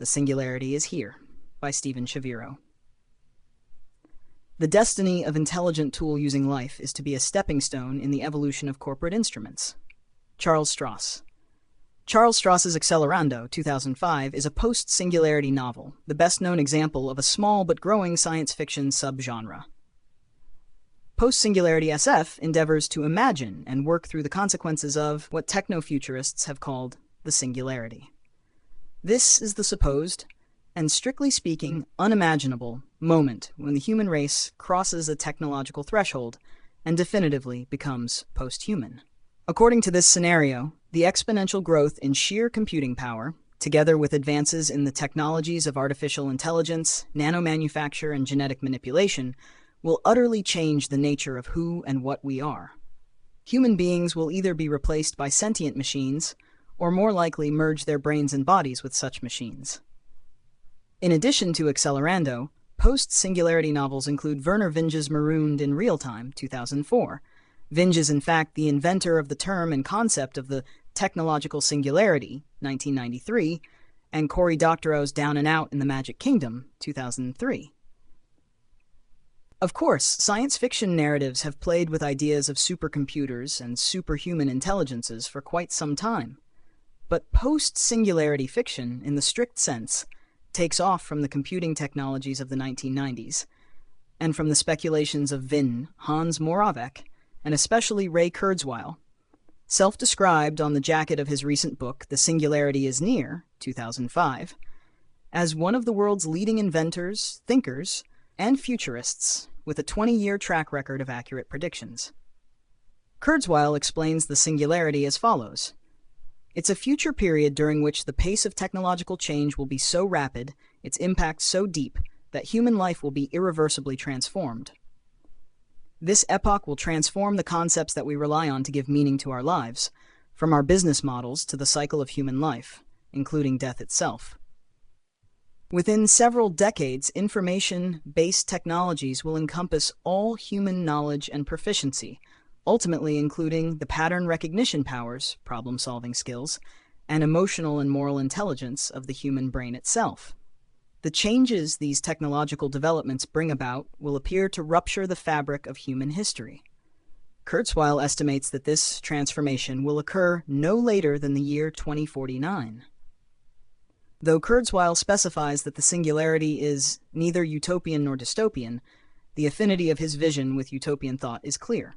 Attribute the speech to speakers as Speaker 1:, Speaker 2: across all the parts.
Speaker 1: The Singularity is Here, by Stephen Shaviro. The destiny of intelligent tool-using life is to be a stepping stone in the evolution of corporate instruments. Charles Stross. Charles Stross's Accelerando, 2005, is a post-singularity novel, the best-known example of a small but growing science fiction subgenre. Post-singularity SF endeavors to imagine and work through the consequences of what techno-futurists have called the singularity. This is the supposed, and strictly speaking, unimaginable moment when the human race crosses a technological threshold and definitively becomes posthuman. According to this scenario, the exponential growth in sheer computing power, together with advances in the technologies of artificial intelligence, nanomanufacture, and genetic manipulation, will utterly change the nature of who and what we are. Human beings will either be replaced by sentient machines, or more likely merge their brains and bodies with such machines. In addition to Accelerando, post-singularity novels include Vernor Vinge's Marooned in Realtime, 2004. Vinge is in fact the inventor of the term and concept of the technological singularity, 1993, and Cory Doctorow's Down and Out in the Magic Kingdom, 2003. Of course, science fiction narratives have played with ideas of supercomputers and superhuman intelligences for quite some time. But post-singularity fiction, in the strict sense, takes off from the computing technologies of the 1990s, and from the speculations of Vinge, Hans Moravec, and especially Ray Kurzweil. Self-described on the jacket of his recent book, The Singularity is Near, 2005, as one of the world's leading inventors, thinkers, and futurists, with a 20-year track record of accurate predictions. Kurzweil explains the singularity as follows. It's a future period during which the pace of technological change will be so rapid, its impact so deep, that human life will be irreversibly transformed. This epoch will transform the concepts that we rely on to give meaning to our lives, from our business models to the cycle of human life, including death itself. Within several decades, information-based technologies will encompass all human knowledge and proficiency, ultimately including the pattern recognition powers, problem-solving skills, and emotional and moral intelligence of the human brain itself. The changes these technological developments bring about will appear to rupture the fabric of human history. Kurzweil estimates that this transformation will occur no later than the year 2049. Though Kurzweil specifies that the singularity is neither utopian nor dystopian, the affinity of his vision with utopian thought is clear.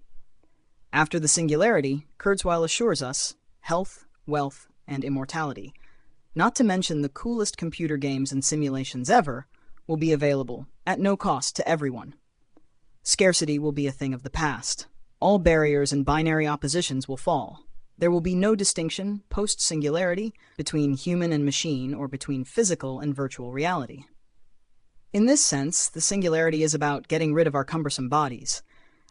Speaker 1: After the singularity, Kurzweil assures us, health, wealth, and immortality, not to mention the coolest computer games and simulations ever, will be available, at no cost to everyone. Scarcity will be a thing of the past. All barriers and binary oppositions will fall. There will be no distinction, post-singularity, between human and machine or between physical and virtual reality. In this sense, the singularity is about getting rid of our cumbersome bodies.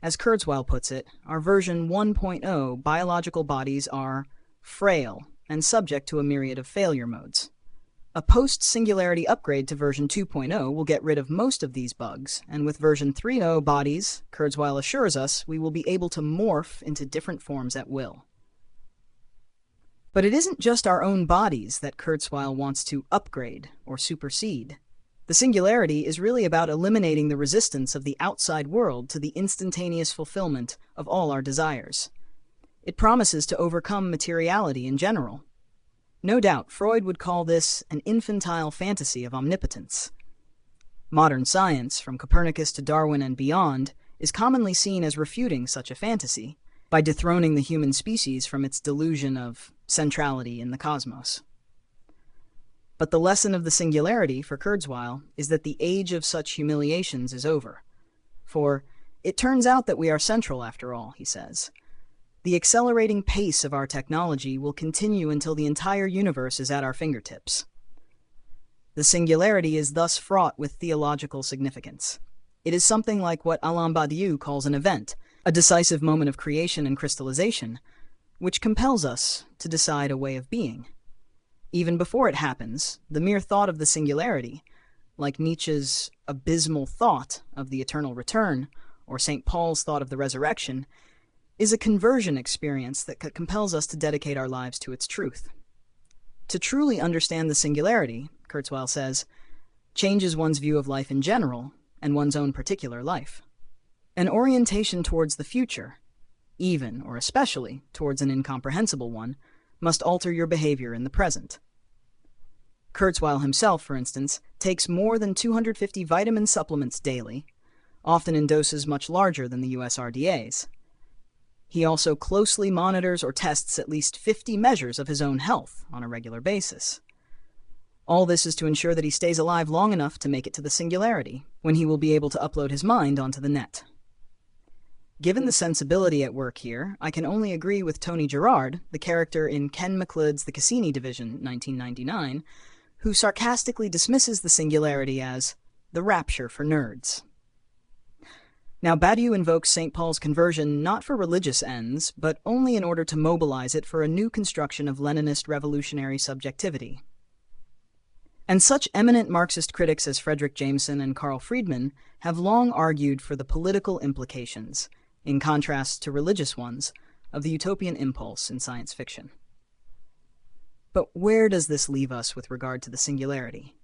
Speaker 1: As Kurzweil puts it, our version 1.0 biological bodies are frail and subject to a myriad of failure modes. A post-singularity upgrade to version 2.0 will get rid of most of these bugs, and with version 3.0 bodies, Kurzweil assures us, we will be able to morph into different forms at will. But it isn't just our own bodies that Kurzweil wants to upgrade or supersede. The singularity is really about eliminating the resistance of the outside world to the instantaneous fulfillment of all our desires. It promises to overcome materiality in general. No doubt, Freud would call this an infantile fantasy of omnipotence. Modern science, from Copernicus to Darwin and beyond, is commonly seen as refuting such a fantasy by dethroning the human species from its delusion of centrality in the cosmos. But the lesson of the singularity for Kurzweil is that the age of such humiliations is over. For it turns out that we are central after all, he says. The accelerating pace of our technology will continue until the entire universe is at our fingertips. The singularity is thus fraught with theological significance. It is something like what Alain Badiou calls an event, a decisive moment of creation and crystallization, which compels us to decide a way of being. Even before it happens, the mere thought of the singularity, like Nietzsche's abysmal thought of the eternal return, or St. Paul's thought of the resurrection, is a conversion experience that compels us to dedicate our lives to its truth. To truly understand the singularity, Kurzweil says, changes one's view of life in general and one's own particular life. An orientation towards the future, even or especially towards an incomprehensible one, must alter your behavior in the present. Kurzweil himself, for instance, takes more than 250 vitamin supplements daily, often in doses much larger than the US RDA's. He also closely monitors or tests at least 50 measures of his own health on a regular basis. All this is to ensure that he stays alive long enough to make it to the singularity, when he will be able to upload his mind onto the net. Given the sensibility at work here, I can only agree with Tony Gerard, the character in Ken McLeod's The Cassini Division, 1999, who sarcastically dismisses the singularity as the rapture for nerds. Now, Badiou invokes St. Paul's conversion not for religious ends, but only in order to mobilize it for a new construction of Leninist revolutionary subjectivity. And such eminent Marxist critics as Frederick Jameson and Carl Friedman have long argued for the political implications, in contrast to religious ones, of the utopian impulse in science fiction. But where does this leave us with regard to the singularity?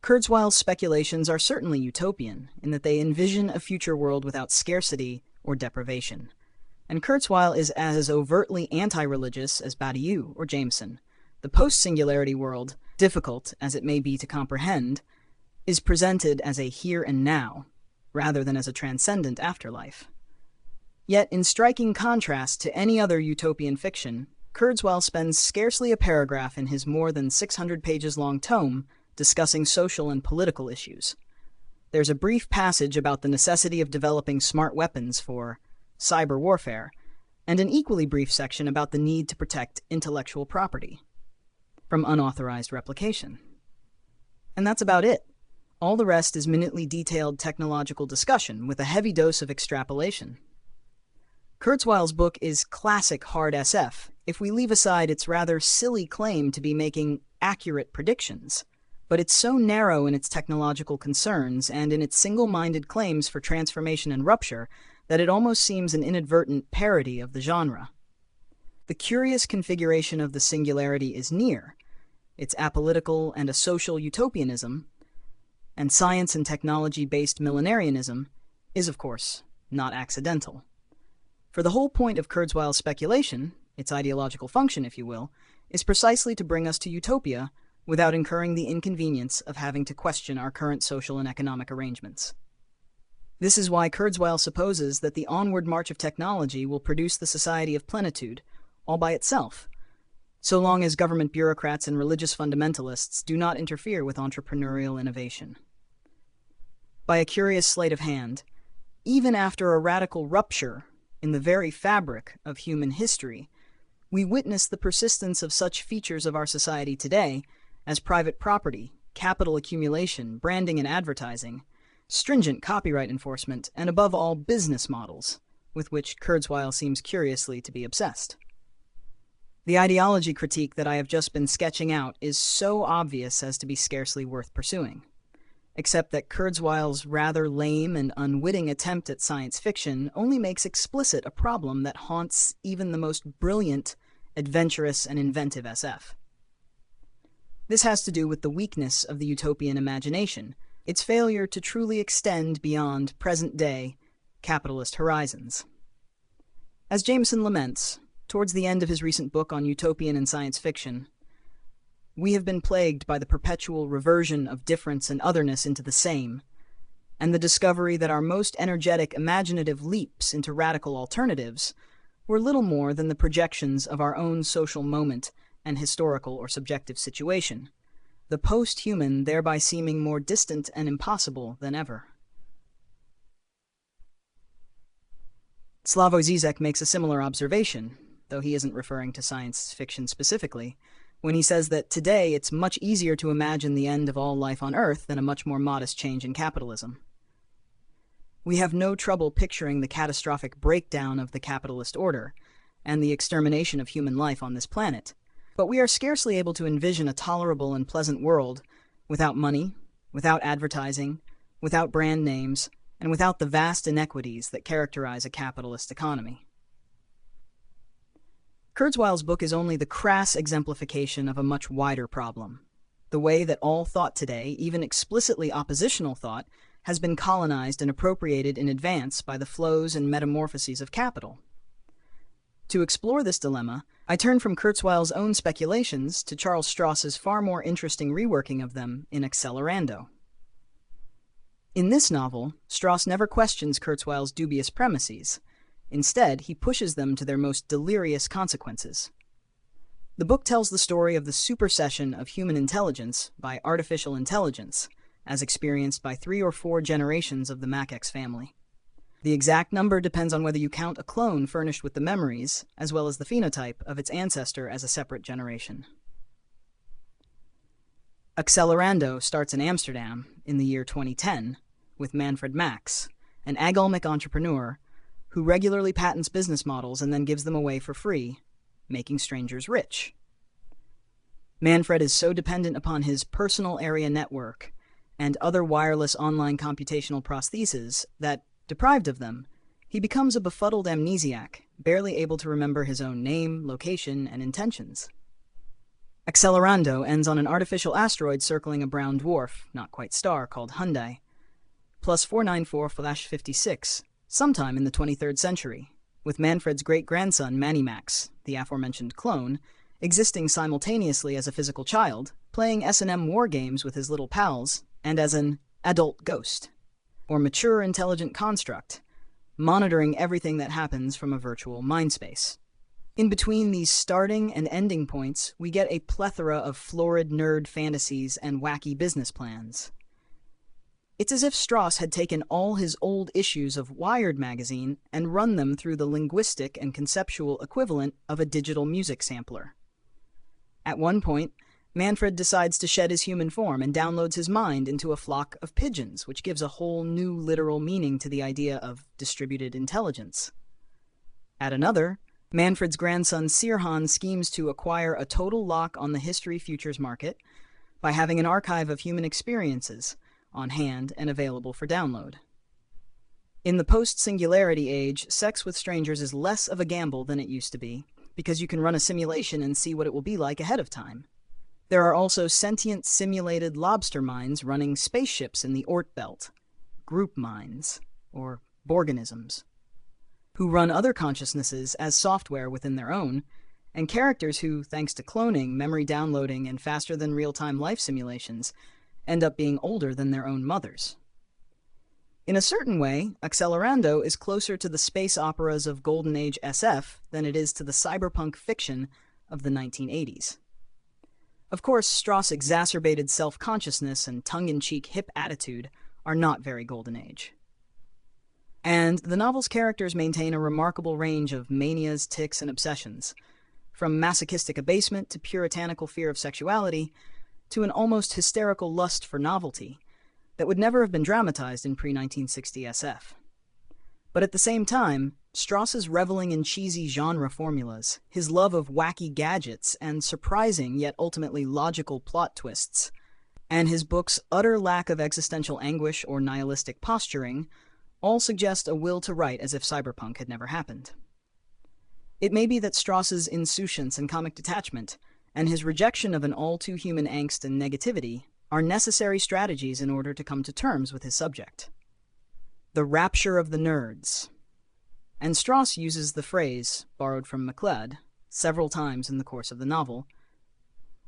Speaker 1: Kurzweil's speculations are certainly utopian, in that they envision a future world without scarcity or deprivation. And Kurzweil is as overtly anti-religious as Badiou or Jameson. The post-singularity world, difficult as it may be to comprehend, is presented as a here and now, rather than as a transcendent afterlife. Yet, in striking contrast to any other utopian fiction, Kurzweil spends scarcely a paragraph in his more than 600 pages long tome discussing social and political issues. There's a brief passage about the necessity of developing smart weapons for cyber warfare, and an equally brief section about the need to protect intellectual property from unauthorized replication. And that's about it. All the rest is minutely detailed technological discussion with a heavy dose of extrapolation. Kurzweil's book is classic hard SF, if we leave aside its rather silly claim to be making accurate predictions. But it's so narrow in its technological concerns and in its single-minded claims for transformation and rupture that it almost seems an inadvertent parody of the genre. The curious configuration of the singularity is near. It's apolitical and a social utopianism, and science and technology-based millenarianism is, of course, not accidental. For the whole point of Kurzweil's speculation, its ideological function, if you will, is precisely to bring us to utopia without incurring the inconvenience of having to question our current social and economic arrangements. This is why Kurzweil supposes that the onward march of technology will produce the society of plenitude, all by itself, so long as government bureaucrats and religious fundamentalists do not interfere with entrepreneurial innovation. By a curious sleight of hand, even after a radical rupture in the very fabric of human history, we witness the persistence of such features of our society today as private property, capital accumulation, branding and advertising, stringent copyright enforcement, and above all, business models, with which Kurzweil seems curiously to be obsessed. The ideology critique that I have just been sketching out is so obvious as to be scarcely worth pursuing, except that Kurzweil's rather lame and unwitting attempt at science fiction only makes explicit a problem that haunts even the most brilliant, adventurous, and inventive SF. This has to do with the weakness of the utopian imagination, its failure to truly extend beyond present-day capitalist horizons. As Jameson laments, towards the end of his recent book on utopian and science fiction, we have been plagued by the perpetual reversion of difference and otherness into the same, and the discovery that our most energetic imaginative leaps into radical alternatives were little more than the projections of our own social moment and historical or subjective situation, the posthuman thereby seeming more distant and impossible than ever. Slavoj Zizek makes a similar observation, though he isn't referring to science fiction specifically, when he says that today it's much easier to imagine the end of all life on Earth than a much more modest change in capitalism. We have no trouble picturing the catastrophic breakdown of the capitalist order and the extermination of human life on this planet, but we are scarcely able to envision a tolerable and pleasant world without money, without advertising, without brand names, and without the vast inequities that characterize a capitalist economy. Kurzweil's book is only the crass exemplification of a much wider problem. The way that all thought today, even explicitly oppositional thought, has been colonized and appropriated in advance by the flows and metamorphoses of capital. To explore this dilemma, I turn from Kurzweil's own speculations to Charles Stross's far more interesting reworking of them in Accelerando. In this novel, Stross never questions Kurzweil's dubious premises. Instead, he pushes them to their most delirious consequences. The book tells the story of the supersession of human intelligence by artificial intelligence, as experienced by 3 or 4 generations of the Macex family. The exact number depends on whether you count a clone furnished with the memories, as well as the phenotype of its ancestor as a separate generation. Accelerando starts in Amsterdam in the year 2010 with Manfred Max, an agilmic entrepreneur who regularly patents business models and then gives them away for free, making strangers rich. Manfred is so dependent upon his personal area network and other wireless online computational prostheses that, deprived of them, he becomes a befuddled amnesiac, barely able to remember his own name, location, and intentions. Accelerando ends on an artificial asteroid circling a brown dwarf, not quite star, called Hyundai, plus 494/56, sometime in the 23rd century, with Manfred's great-grandson Manimax, the aforementioned clone, existing simultaneously as a physical child, playing S&M war games with his little pals, and as an adult ghost, or mature intelligent construct, monitoring everything that happens from a virtual mindspace. In between these starting and ending points, we get a plethora of florid nerd fantasies and wacky business plans. It's as if Stross had taken all his old issues of Wired magazine and run them through the linguistic and conceptual equivalent of a digital music sampler. At one point, Manfred decides to shed his human form and downloads his mind into a flock of pigeons, which gives a whole new literal meaning to the idea of distributed intelligence. At another, Manfred's grandson Sirhan schemes to acquire a total lock on the history futures market by having an archive of human experiences on hand and available for download. In the post-singularity age, sex with strangers is less of a gamble than it used to be, because you can run a simulation and see what it will be like ahead of time. There are also sentient simulated lobster mines running spaceships in the Oort belt, group minds, or Borganisms, who run other consciousnesses as software within their own, and characters who, thanks to cloning, memory downloading, and faster-than real-time life simulations, end up being older than their own mothers. In a certain way, Accelerando is closer to the space operas of Golden Age SF than it is to the cyberpunk fiction of the 1980s. Of course, Stross' exacerbated self-consciousness and tongue-in-cheek hip attitude are not very Golden Age. And the novel's characters maintain a remarkable range of manias, tics, and obsessions, from masochistic abasement to puritanical fear of sexuality, to an almost hysterical lust for novelty that would never have been dramatized in pre-1960 SF. But at the same time, Stross's reveling in cheesy genre formulas, his love of wacky gadgets and surprising yet ultimately logical plot twists, and his book's utter lack of existential anguish or nihilistic posturing all suggest a will to write as if cyberpunk had never happened. It may be that Stross's insouciance and comic detachment, and his rejection of an all-too-human angst and negativity, are necessary strategies in order to come to terms with his subject. The rapture of the nerds. And Stross uses the phrase, borrowed from MacLeod, several times in the course of the novel,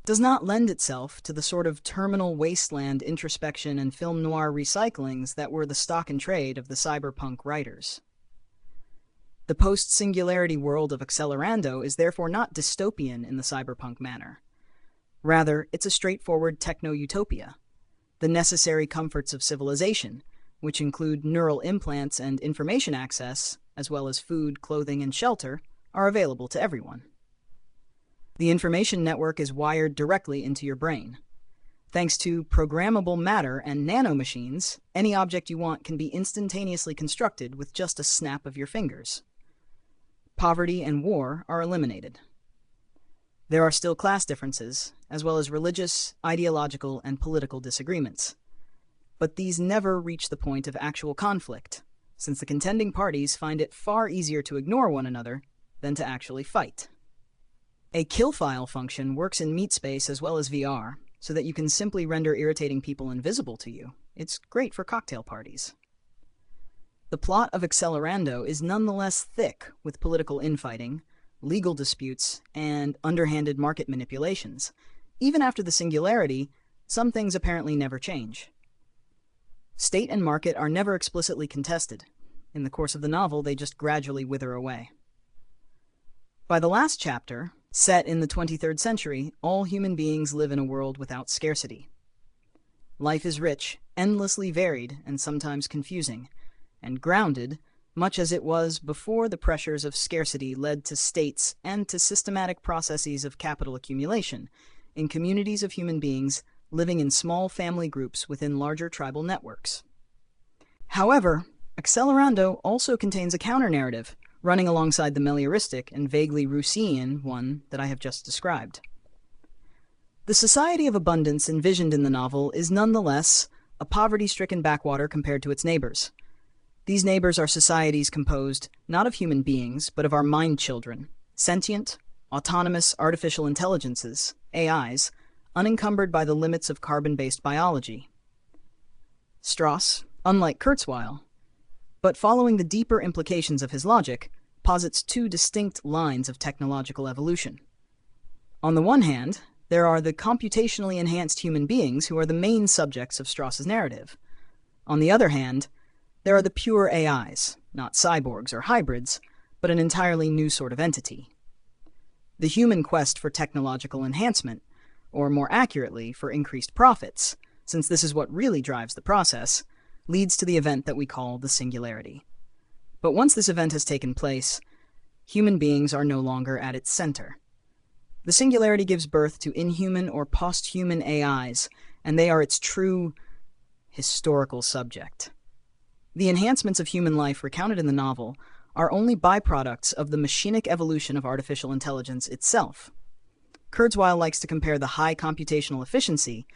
Speaker 1: does not lend itself to the sort of terminal wasteland introspection and film noir recyclings that were the stock in trade of the cyberpunk writers. The post-singularity world of Accelerando is therefore not dystopian in the cyberpunk manner. Rather, it's a straightforward techno-utopia. The necessary comforts of civilization, which include neural implants and information access, as well as food, clothing, and shelter, are available to everyone. The information network is wired directly into your brain. Thanks to programmable matter and nanomachines, any object you want can be instantaneously constructed with just a snap of your fingers. Poverty and war are eliminated. There are still class differences, as well as religious, ideological, and political disagreements. But these never reach the point of actual conflict, since the contending parties find it far easier to ignore one another than to actually fight. A kill file function works in meat space as well as VR, so that you can simply render irritating people invisible to you. It's great for cocktail parties. The plot of Accelerando is nonetheless thick with political infighting, legal disputes, and underhanded market manipulations. Even after the singularity, some things apparently never change. State and market are never explicitly contested. In the course of the novel, they just gradually wither away. By the last chapter, set in the 23rd century, all human beings live in a world without scarcity. Life is rich, endlessly varied, and sometimes confusing, and grounded, much as it was before the pressures of scarcity led to states and to systematic processes of capital accumulation, in communities of human beings living in small family groups within larger tribal networks. However, Accelerando also contains a counter-narrative, running alongside the melioristic and vaguely Rousseauian one that I have just described. The society of abundance envisioned in the novel is nonetheless a poverty-stricken backwater compared to its neighbors. These neighbors are societies composed not of human beings, but of our mind children, sentient, autonomous artificial intelligences, AIs, unencumbered by the limits of carbon-based biology. Stross, unlike Kurzweil, but following the deeper implications of his logic, posits two distinct lines of technological evolution. On the one hand, there are the computationally enhanced human beings who are the main subjects of Stross's narrative. On the other hand, there are the pure AIs, not cyborgs or hybrids, but an entirely new sort of entity. The human quest for technological enhancement, or more accurately, for increased profits, since this is what really drives the process, leads to the event that we call the singularity. But once this event has taken place, human beings are no longer at its center. The singularity gives birth to inhuman or posthuman AIs, and they are its true historical subject. The enhancements of human life recounted in the novel are only byproducts of the machinic evolution of artificial intelligence itself. Kurzweil likes to compare the high computational efficiency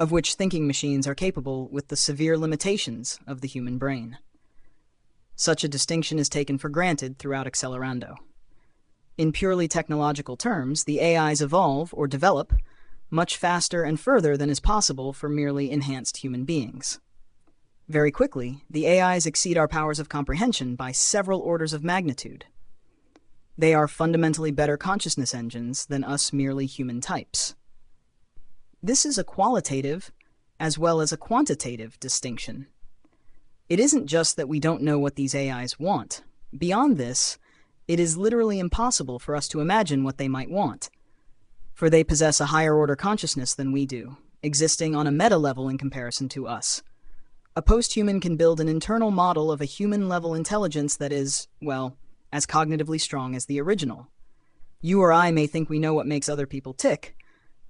Speaker 1: of which thinking machines are capable with the severe limitations of the human brain. Such a distinction is taken for granted throughout Accelerando. In purely technological terms, the AIs evolve or develop much faster and further than is possible for merely enhanced human beings. Very quickly, the AIs exceed our powers of comprehension by several orders of magnitude. They are fundamentally better consciousness engines than us merely human types. This is a qualitative as well as a quantitative distinction. It isn't just that we don't know what these AIs want. Beyond this, it is literally impossible for us to imagine what they might want, for they possess a higher order consciousness than we do, existing on a meta level in comparison to us. A posthuman can build an internal model of a human-level intelligence that is, well, as cognitively strong as the original. You or I may think we know what makes other people tick,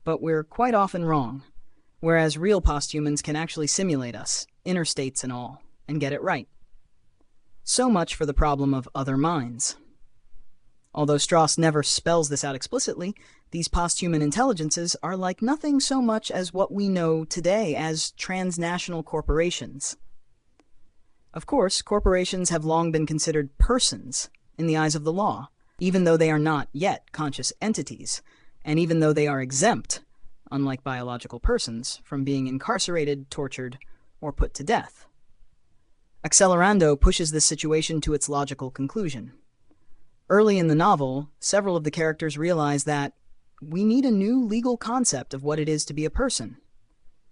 Speaker 1: but we're quite often wrong, whereas real posthumans can actually simulate us, inner states and all, and get it right. So much for the problem of other minds. Although Stross never spells this out explicitly, these posthuman intelligences are like nothing so much as what we know today as transnational corporations. Of course, corporations have long been considered persons in the eyes of the law, even though they are not yet conscious entities, and even though they are exempt, unlike biological persons, from being incarcerated, tortured, or put to death. Accelerando pushes this situation to its logical conclusion. Early in the novel, several of the characters realize that we need a new legal concept of what it is to be a person,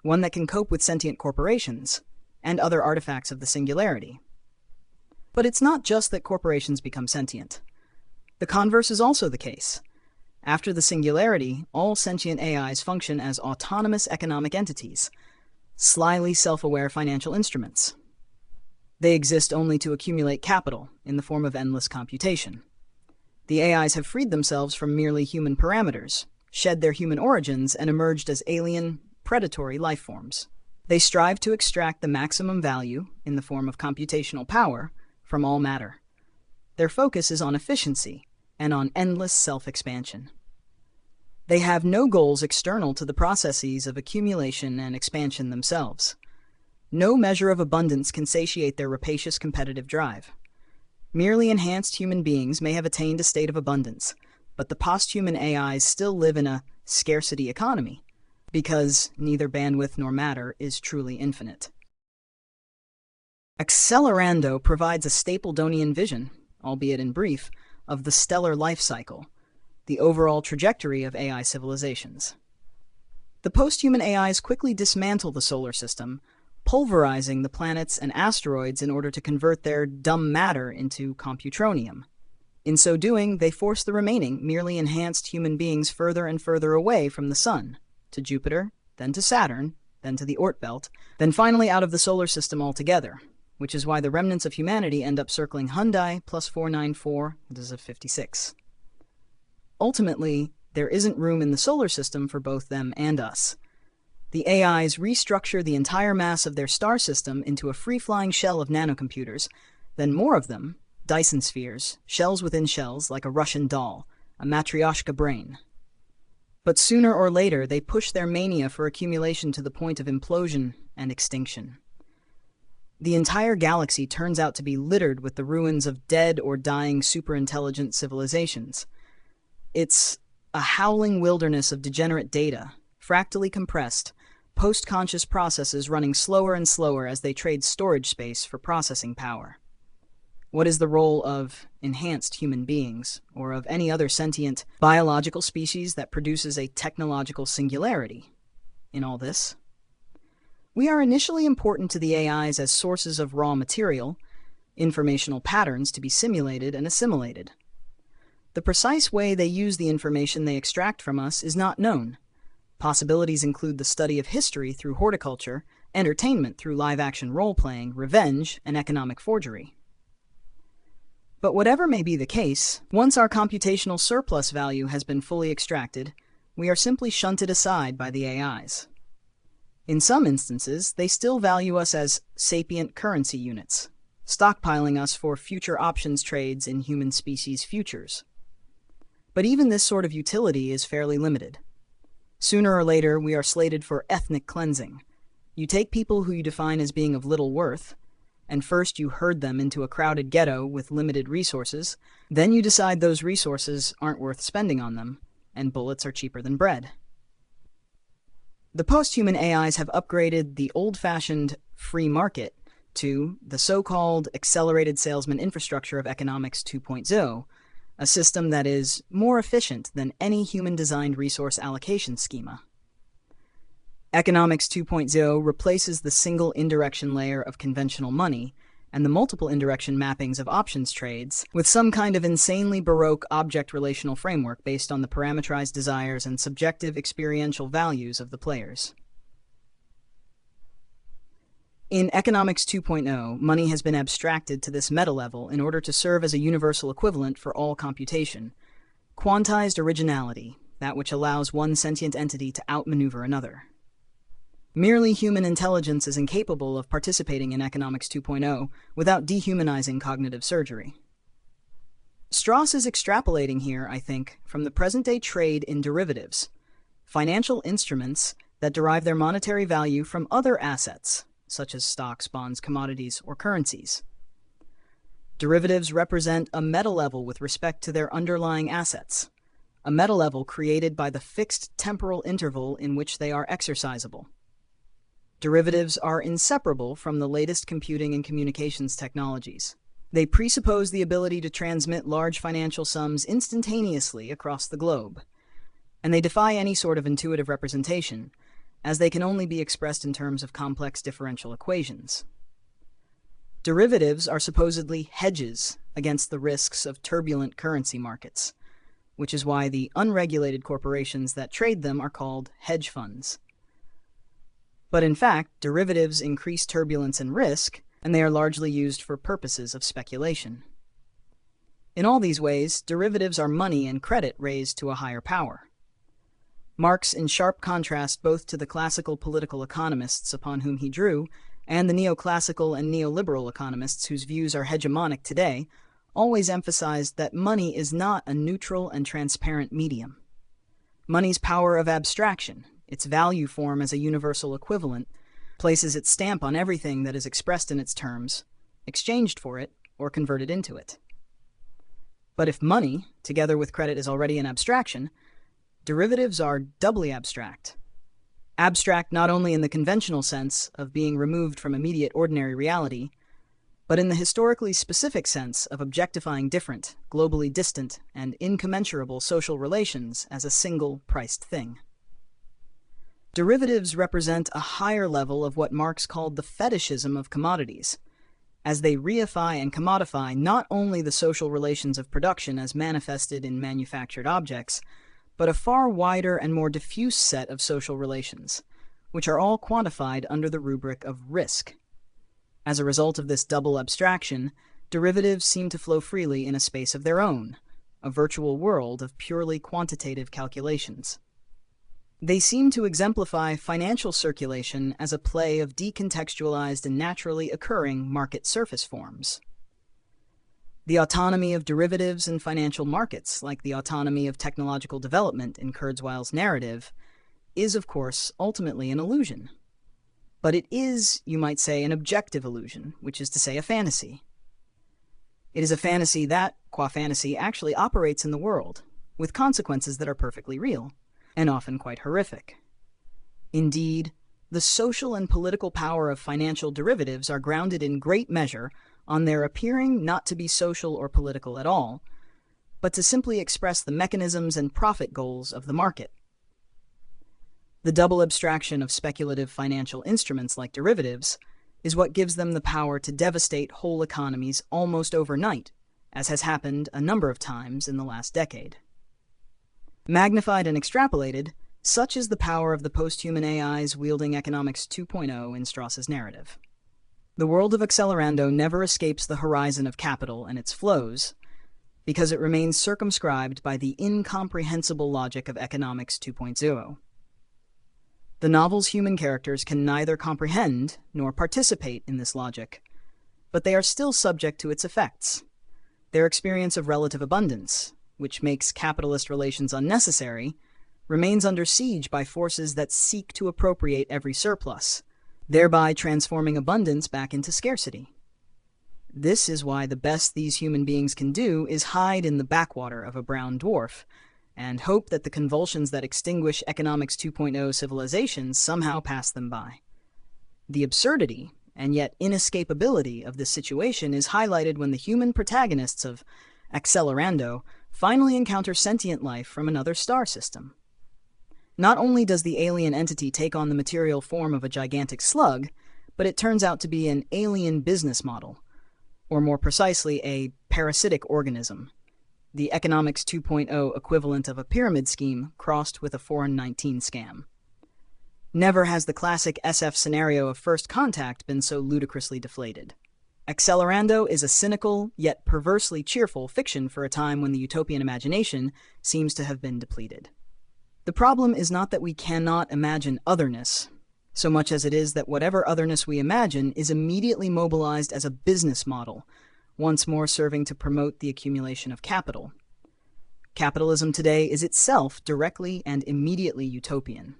Speaker 1: one that can cope with sentient corporations and other artifacts of the singularity. But it's not just that corporations become sentient. The converse is also the case. After the singularity, all sentient AIs function as autonomous economic entities, slyly self-aware financial instruments. They exist only to accumulate capital in the form of endless computation. The AIs have freed themselves from merely human parameters, shed their human origins, and emerged as alien, predatory life forms. They strive to extract the maximum value, in the form of computational power, from all matter. Their focus is on efficiency and on endless self-expansion. They have no goals external to the processes of accumulation and expansion themselves. No measure of abundance can satiate their rapacious competitive drive. Merely enhanced human beings may have attained a state of abundance, but the posthuman AIs still live in a scarcity economy, because neither bandwidth nor matter is truly infinite. Accelerando provides a Stapledonian vision, albeit in brief, of the stellar life cycle, the overall trajectory of AI civilizations. The posthuman AIs quickly dismantle the solar system, pulverizing the planets and asteroids in order to convert their dumb matter into computronium. In so doing, they force the remaining, merely enhanced human beings further and further away from the Sun, to Jupiter, then to Saturn, then to the Oort belt, then finally out of the solar system altogether, which is why the remnants of humanity end up circling Hyundai plus 494, that is a 56. Ultimately, there isn't room in the solar system for both them and us. The AIs restructure the entire mass of their star system into a free-flying shell of nanocomputers, then more of them, Dyson spheres, shells within shells like a Russian doll, a matryoshka brain. But sooner or later, they push their mania for accumulation to the point of implosion and extinction. The entire galaxy turns out to be littered with the ruins of dead or dying superintelligent civilizations. It's a howling wilderness of degenerate data, fractally compressed, post-conscious processes running slower and slower as they trade storage space for processing power. What is the role of enhanced human beings, or of any other sentient biological species that produces a technological singularity, in all this? We are initially important to the AIs as sources of raw material, informational patterns to be simulated and assimilated. The precise way they use the information they extract from us is not known. Possibilities include the study of history through horticulture, entertainment through live-action role-playing, revenge, and economic forgery. But whatever may be the case, once our computational surplus value has been fully extracted, we are simply shunted aside by the AIs. In some instances, they still value us as sapient currency units, stockpiling us for future options trades in human species futures. But even this sort of utility is fairly limited. Sooner or later, we are slated for ethnic cleansing. You take people who you define as being of little worth, and first you herd them into a crowded ghetto with limited resources, then you decide those resources aren't worth spending on them, and bullets are cheaper than bread. The posthuman AIs have upgraded the old-fashioned free market to the so-called accelerated salesman infrastructure of economics 2.0, a system that is more efficient than any human-designed resource allocation schema. Economics 2.0 replaces the single indirection layer of conventional money and the multiple indirection mappings of options trades with some kind of insanely baroque object relational framework based on the parameterized desires and subjective experiential values of the players. In Economics 2.0, money has been abstracted to this meta-level in order to serve as a universal equivalent for all computation. Quantized originality, that which allows one sentient entity to outmaneuver another. Merely human intelligence is incapable of participating in Economics 2.0 without dehumanizing cognitive surgery. Stross is extrapolating here, I think, from the present-day trade in derivatives, financial instruments that derive their monetary value from other assets, such as stocks, bonds, commodities, or currencies. Derivatives represent a meta-level with respect to their underlying assets, a meta-level created by the fixed temporal interval in which they are exercisable. Derivatives are inseparable from the latest computing and communications technologies. They presuppose the ability to transmit large financial sums instantaneously across the globe, and they defy any sort of intuitive representation, as they can only be expressed in terms of complex differential equations. Derivatives are supposedly hedges against the risks of turbulent currency markets, which is why the unregulated corporations that trade them are called hedge funds. But in fact, derivatives increase turbulence and risk, and they are largely used for purposes of speculation. In all these ways, derivatives are money and credit raised to a higher power. Marx, in sharp contrast both to the classical political economists upon whom he drew, and the neoclassical and neoliberal economists whose views are hegemonic today, always emphasized that money is not a neutral and transparent medium. Money's power of abstraction, its value form as a universal equivalent, places its stamp on everything that is expressed in its terms, exchanged for it, or converted into it. But if money, together with credit, is already an abstraction, derivatives are doubly abstract. Abstract not only in the conventional sense of being removed from immediate ordinary reality, but in the historically specific sense of objectifying different, globally distant, and incommensurable social relations as a single priced thing. Derivatives represent a higher level of what Marx called the fetishism of commodities, as they reify and commodify not only the social relations of production as manifested in manufactured objects, but a far wider and more diffuse set of social relations, which are all quantified under the rubric of risk. As a result of this double abstraction, derivatives seem to flow freely in a space of their own, a virtual world of purely quantitative calculations. They seem to exemplify financial circulation as a play of decontextualized and naturally occurring market surface forms. The autonomy of derivatives in financial markets, like the autonomy of technological development in Kurzweil's narrative, is, of course, ultimately an illusion. But it is, you might say, an objective illusion, which is to say a fantasy. It is a fantasy that, qua fantasy, actually operates in the world, with consequences that are perfectly real, and often quite horrific. Indeed, the social and political power of financial derivatives are grounded in great measure on their appearing not to be social or political at all, but to simply express the mechanisms and profit goals of the market. The double abstraction of speculative financial instruments like derivatives is what gives them the power to devastate whole economies almost overnight, as has happened a number of times in the last decade. Magnified and extrapolated, such is the power of the posthuman AIs wielding economics 2.0 in Stross's narrative. The world of Accelerando never escapes the horizon of capital and its flows, because it remains circumscribed by the incomprehensible logic of economics 2.0. The novel's human characters can neither comprehend nor participate in this logic, but they are still subject to its effects. Their experience of relative abundance, which makes capitalist relations unnecessary, remains under siege by forces that seek to appropriate every surplus, thereby transforming abundance back into scarcity. This is why the best these human beings can do is hide in the backwater of a brown dwarf, and hope that the convulsions that extinguish economics 2.0 civilizations somehow pass them by. The absurdity, and yet inescapability of this situation is highlighted when the human protagonists of Accelerando finally encounter sentient life from another star system. Not only does the alien entity take on the material form of a gigantic slug, but it turns out to be an alien business model, or more precisely, a parasitic organism, the economics 2.0 equivalent of a pyramid scheme crossed with a foreign 19 scam. Never has the classic SF scenario of first contact been so ludicrously deflated. Accelerando is a cynical, yet perversely cheerful fiction for a time when the utopian imagination seems to have been depleted. The problem is not that we cannot imagine otherness, so much as it is that whatever otherness we imagine is immediately mobilized as a business model, once more serving to promote the accumulation of capital. Capitalism today is itself directly and immediately utopian.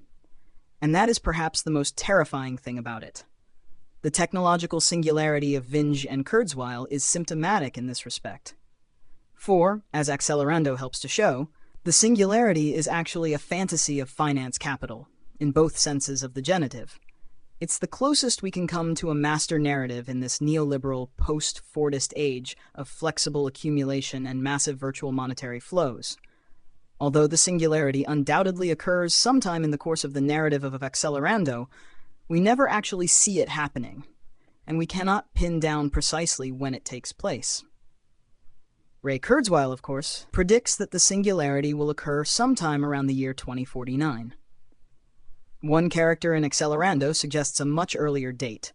Speaker 1: And that is perhaps the most terrifying thing about it. The technological singularity of Vinge and Kurzweil is symptomatic in this respect. For, as Accelerando helps to show, the singularity is actually a fantasy of finance capital, in both senses of the genitive. It's the closest we can come to a master narrative in this neoliberal post-Fordist age of flexible accumulation and massive virtual monetary flows. Although the singularity undoubtedly occurs sometime in the course of the narrative of Accelerando, we never actually see it happening, and we cannot pin down precisely when it takes place. Ray Kurzweil, of course, predicts that the singularity will occur sometime around the year 2049. One character in Accelerando suggests a much earlier date.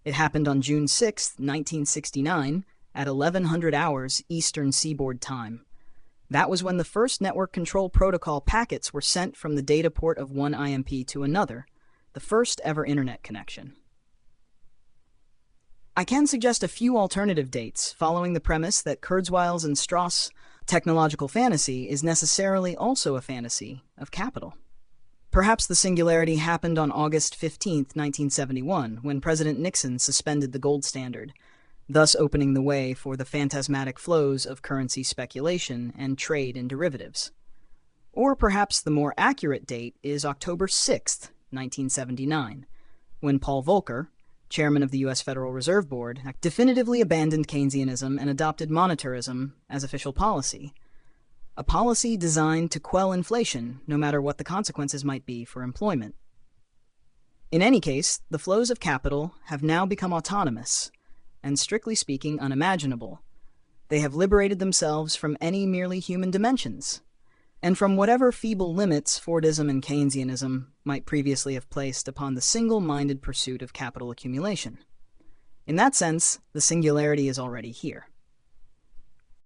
Speaker 1: It happened on June 6, 1969, at 1100 hours Eastern Seaboard Time. That was when the first network control protocol packets were sent from the data port of one IMP to another, the first ever internet connection. I can suggest a few alternative dates, following the premise that Kurzweil's and Stross' technological fantasy is necessarily also a fantasy of capital. Perhaps the singularity happened on August 15, 1971, when President Nixon suspended the gold standard, thus opening the way for the phantasmatic flows of currency speculation and trade in derivatives. Or perhaps the more accurate date is October 6th, 1979, when Paul Volcker, chairman of the U.S. Federal Reserve Board, definitively abandoned Keynesianism and adopted monetarism as official policy, a policy designed to quell inflation no matter what the consequences might be for employment. In any case, the flows of capital have now become autonomous and, strictly speaking, unimaginable. They have liberated themselves from any merely human dimensions, and from whatever feeble limits Fordism and Keynesianism might previously have placed upon the single-minded pursuit of capital accumulation. In that sense, the singularity is already here.